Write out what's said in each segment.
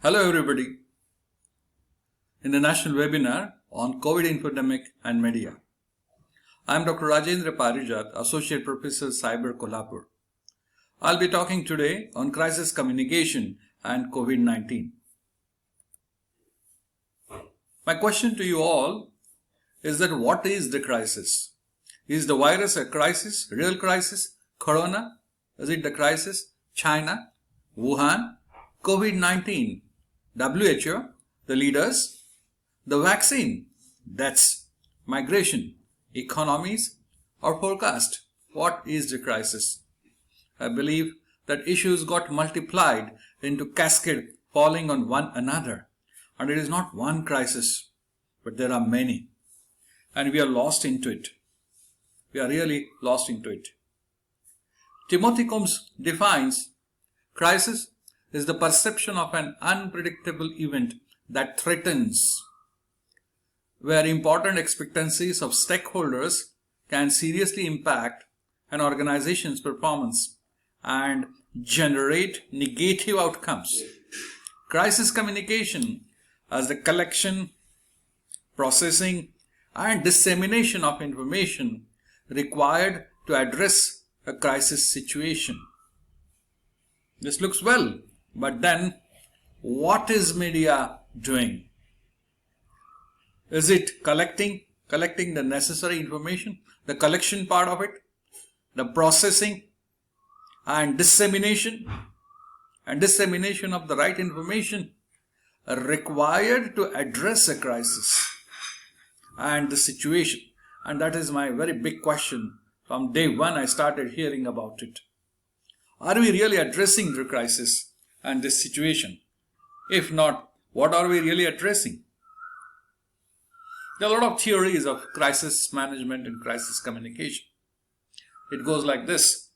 Hello everybody. In the national webinar on COVID infodemic and media, I am Dr. Rajendra Parijat, Associate Professor Cyber Kolhapur. I'll be talking today on crisis communication and COVID-19. My question to you all is that what is the crisis? Is the virus a crisis, real crisis? Corona? Is it the crisis? China? Wuhan? COVID-19? WHO? The leaders? The vaccine? Deaths? Migration? Economies? Or forecast? What is the crisis? I believe that issues got multiplied into cascade falling on one another. And it is not one crisis, but there are many. And we are lost into it. We are really lost into it. Timothy Combs defines crisis is the perception of an unpredictable event that threatens, where important expectancies of stakeholders can seriously impact an organization's performance and generate negative outcomes. Crisis communication as the collection, processing, and dissemination of information required to address a crisis situation. This looks well, but then what is media doing? Is it collecting the necessary information, the collection part of it, the processing and dissemination of the right information required to address a crisis and the situation? And that is my very big question. From day one, I started hearing about it. Are we really addressing the crisis and this situation? If not, what are we really addressing? There are a lot of theories of crisis management and crisis communication. It goes like this.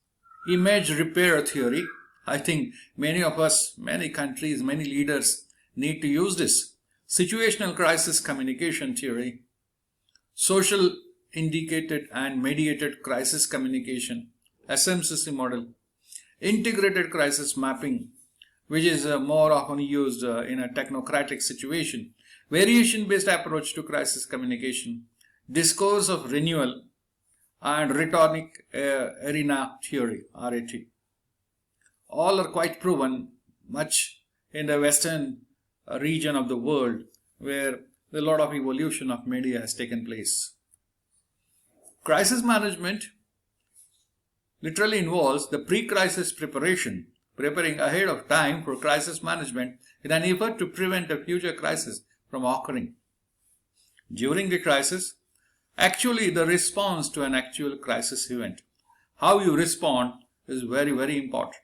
Image repair theory. I think many of us, many countries, many leaders need to use this. Situational crisis communication theory. Social indicated and mediated crisis communication, SMCC model. Integrated crisis mapping, which is more often used in a technocratic situation. Variation-based approach to crisis communication. Discourse of renewal and rhetoric arena theory, RAT. All are quite proven much in the western region of the world where a lot of evolution of media has taken place. Crisis management literally involves the pre-crisis preparation, preparing ahead of time for crisis management in an effort to prevent a future crisis from occurring. During the crisis, actually the response to an actual crisis event. How you respond is very, very important.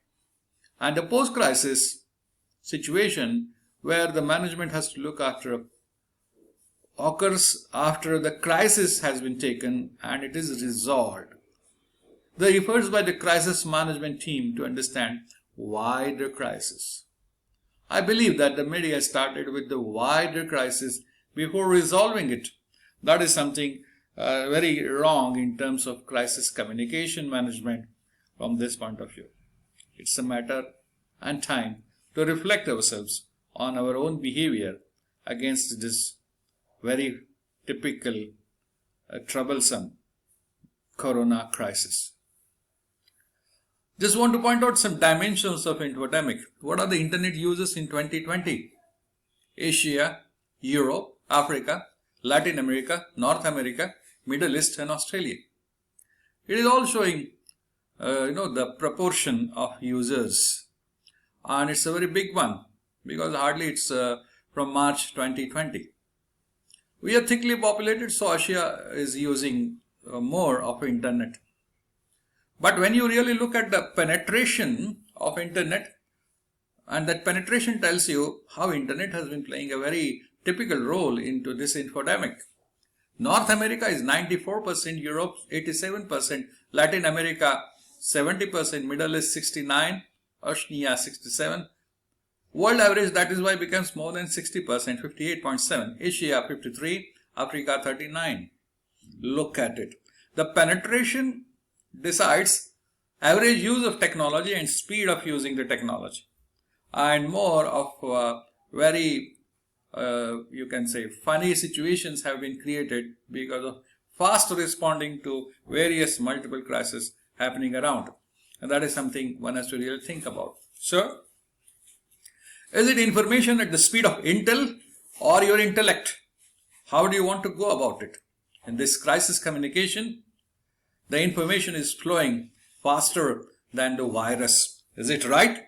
And the post-crisis situation where the management has to look after occurs after the crisis has been taken and it is resolved. The efforts by the crisis management team to understand why the crisis. I believe that the media started with the wider crisis before resolving it. That is something very wrong in terms of crisis communication management from this point of view. It's a matter and time to reflect ourselves on our own behavior against this very typical troublesome corona crisis. Just want to point out some dimensions of infodemic. What are the internet users in 2020? Asia, Europe, Africa, Latin America, North America, Middle East and Australia. It is all showing the proportion of users, and it's a very big one because hardly it's from March 2020. We are thickly populated, so Asia is using more of internet. But when you really look at the penetration of internet, and that penetration tells you how internet has been playing a very typical role into this infodemic. North America is 94%, Europe 87%, Latin America 70%, Middle East 69%, Oceania 67%. World average, that is why, becomes more than 60%, 58.7%, Asia 53%, Africa 39%. Look at it. The penetration decides average use of technology and speed of using the technology. And more of very, you can say, funny situations have been created because of fast responding to various multiple crises happening around. And that is something one has to really think about. So, is it information at the speed of Intel or your intellect? How do you want to go about it? In this crisis communication, the information is flowing faster than the virus. Is it right?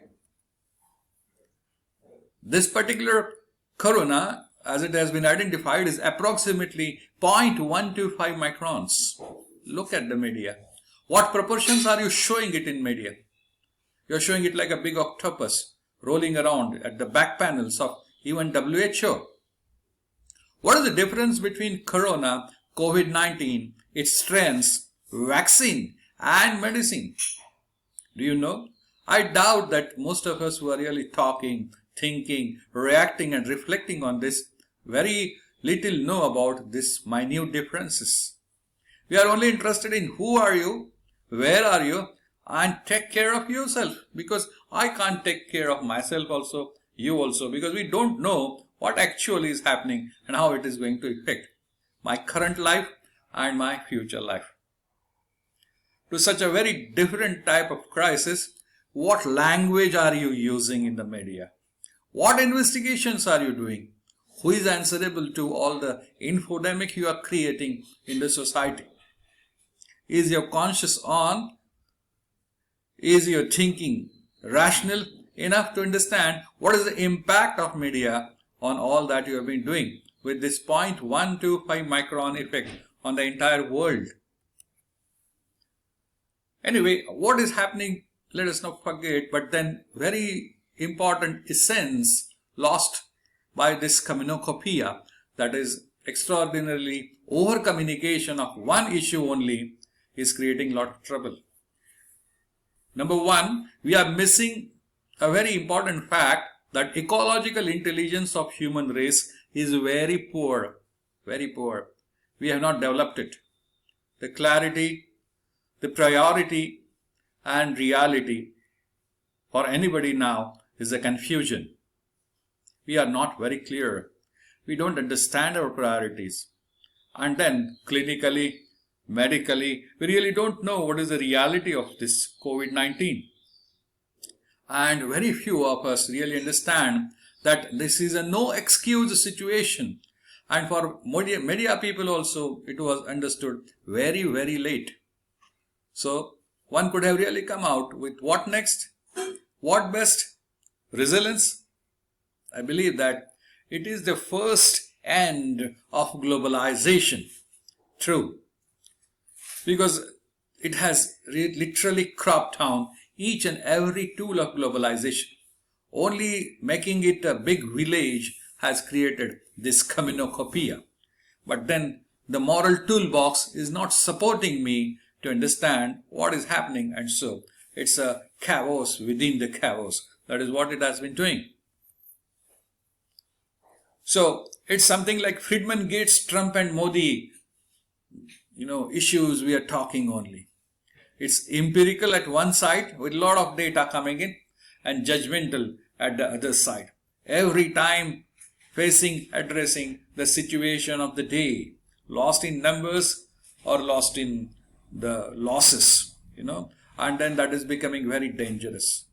This particular corona, as it has been identified, is approximately 0.125 microns. Look at the media. What proportions are you showing it in media? You're showing it like a big octopus rolling around at the back panels of even WHO. What is the difference between corona, COVID-19, its strengths, vaccine and medicine? Do you know? I doubt that most of us who are really talking, thinking, reacting and reflecting on this very little know about these minute differences. We are only interested in who are you, where are you, and take care of yourself, because I can't take care of myself also, you also, because we don't know what actually is happening and how it is going to affect my current life and my future life. To such a very different type of crisis, what language are you using in the media? What investigations are you doing? Who is answerable to all the infodemic you are creating in the society? Is your conscience on? Is your thinking rational enough to understand what is the impact of media on all that you have been doing with this 0.125 micron effect on the entire world? Anyway, what is happening, let us not forget, but then very important essence lost by this communocopeia, that is extraordinarily over communication of one issue only, is creating a lot of trouble. Number one, we are missing a very important fact that ecological intelligence of human race is very poor, very poor. We have not developed it. The clarity, the priority and reality for anybody now is a confusion. We are not very clear. We don't understand our priorities. And then clinically, medically, we really don't know what is the reality of this COVID-19. And very few of us really understand that this is a no excuse situation. And for media people also, it was understood very, very late. So one could have really come out with what next? What best? Resilience? I believe that it is the first end of globalization. True. Because it has literally cropped down each and every tool of globalization. Only making it a big village has created this communocopeia. But then the moral toolbox is not supporting me to understand what is happening, and so it's a chaos within the chaos. That is what it has been doing. So it's something like Friedman, Gates, Trump and Modi, issues we are talking only. It's empirical at one side with a lot of data coming in, and judgmental at the other side. Every time addressing the situation of the day, lost in numbers or lost in the losses, and then that is becoming very dangerous.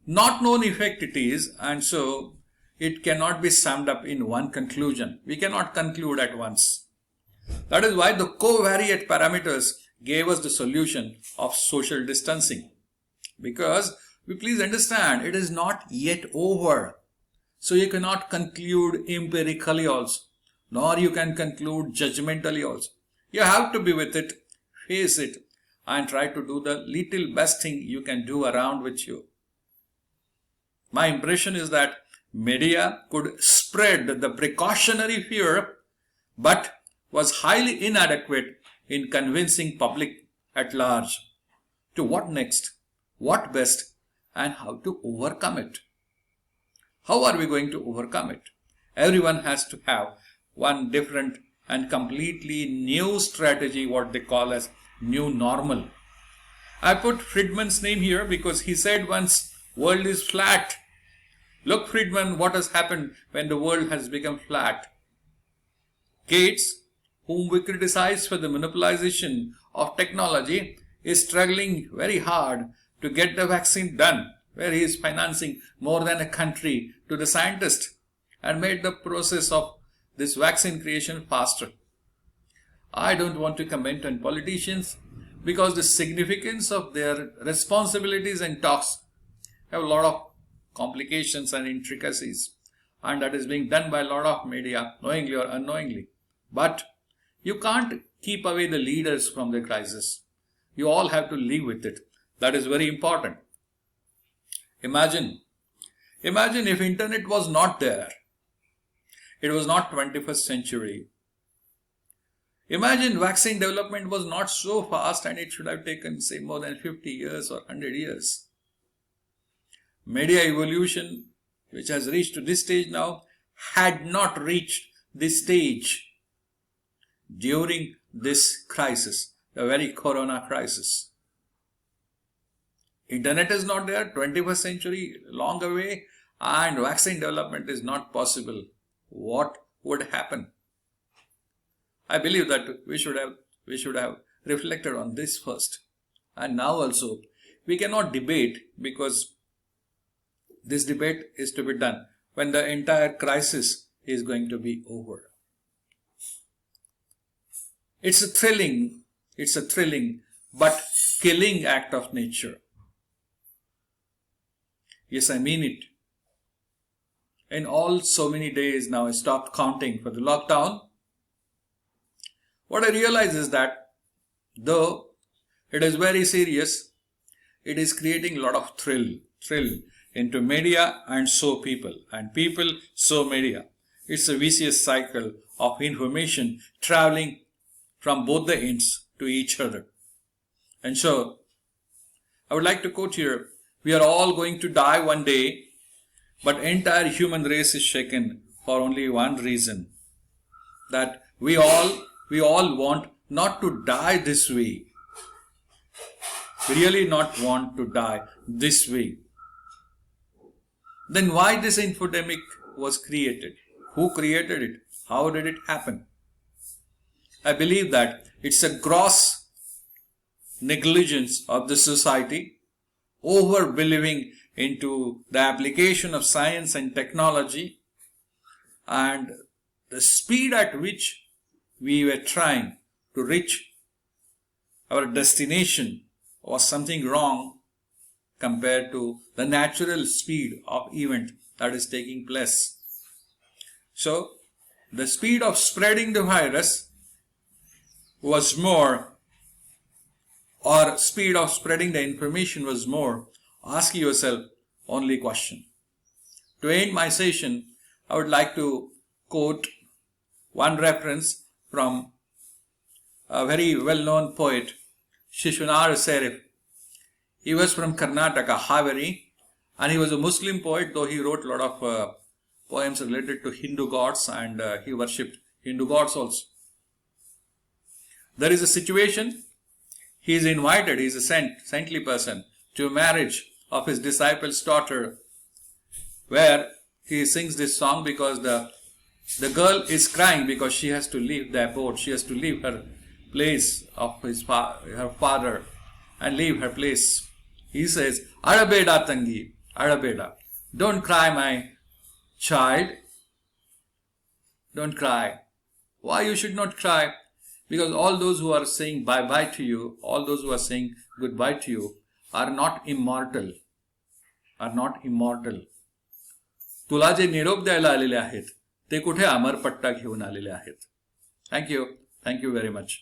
Not known effect it is, and so it cannot be summed up in one conclusion. We cannot conclude at once. That is why the covariate parameters gave us the solution of social distancing. Because we please understand, it is not yet over. So you cannot conclude empirically also, nor you can conclude judgmentally also. You have to be with it, face it, and try to do the little best thing you can do around with you. My impression is that media could spread the precautionary fear, but was highly inadequate in convincing public at large to what next, what best, and how to overcome it. How are we going to overcome it? Everyone has to have one different and completely new strategy, what they call as new normal. I put Friedman's name here because he said once, world is flat. Look, Friedman, what has happened when the world has become flat. Gates, whom we criticize for the monopolization of technology, is struggling very hard to get the vaccine done, where he is financing more than a country to the scientist and made the process of this vaccine creation faster. I don't want to comment on politicians because the significance of their responsibilities and talks have a lot of complications and intricacies, and that is being done by a lot of media, knowingly or unknowingly. But you can't keep away the leaders from the crisis. You all have to live with it. That is very important. Imagine if internet was not there. It was not 21st century. Imagine vaccine development was not so fast and it should have taken, say, more than 50 years or 100 years. Media evolution, which has reached to this stage now, had not reached this stage during this crisis, the very corona crisis. Internet is not there, 21st century long away, and vaccine development is not possible. What would happen? I believe that we should have reflected on this first. And now also, we cannot debate because this debate is to be done when the entire crisis is going to be over. It's a thrilling but killing act of nature. Yes, I mean it. In all so many days now, I stopped counting for the lockdown. What I realize is that though it is very serious, it is creating a lot of thrill into media and so people, and people so media. It's a vicious cycle of information traveling from both the ends to each other. And so, I would like to quote here, we are all going to die one day, but entire human race is shaken for only one reason, that we all want not to die this way. We really not want to die this way. Then why this infodemic was created? Who created it? How did it happen? I believe that it's a gross negligence of the society, over believing into the application of science and technology, and the speed at which we were trying to reach our destination was something wrong compared to the natural speed of event that is taking place. So, the speed of spreading the virus was more, or speed of spreading the information was more. Ask yourself only question. To end my session, I would like to quote one reference from a very well-known poet, Shishunar Serif. He was from Karnataka, Haveri, and he was a Muslim poet, though he wrote a lot of poems related to Hindu gods, and he worshipped Hindu gods also. There is a situation, he is invited, he is a saintly person, to a marriage of his disciple's daughter, where he sings this song because the girl is crying because she has to leave the abode, she has to leave her place of her father and leave her place. He says, Arabeda Tangi, Arabeda, don't cry my child, don't cry. Why you should not cry? Because all those who are saying bye-bye to you, all those who are saying goodbye to you are not immortal, तुला जे निरोप द्यायला आलेले आहेत ते कुठे अमरपट्टा घेऊन आलेले आहेत. Thank you very much.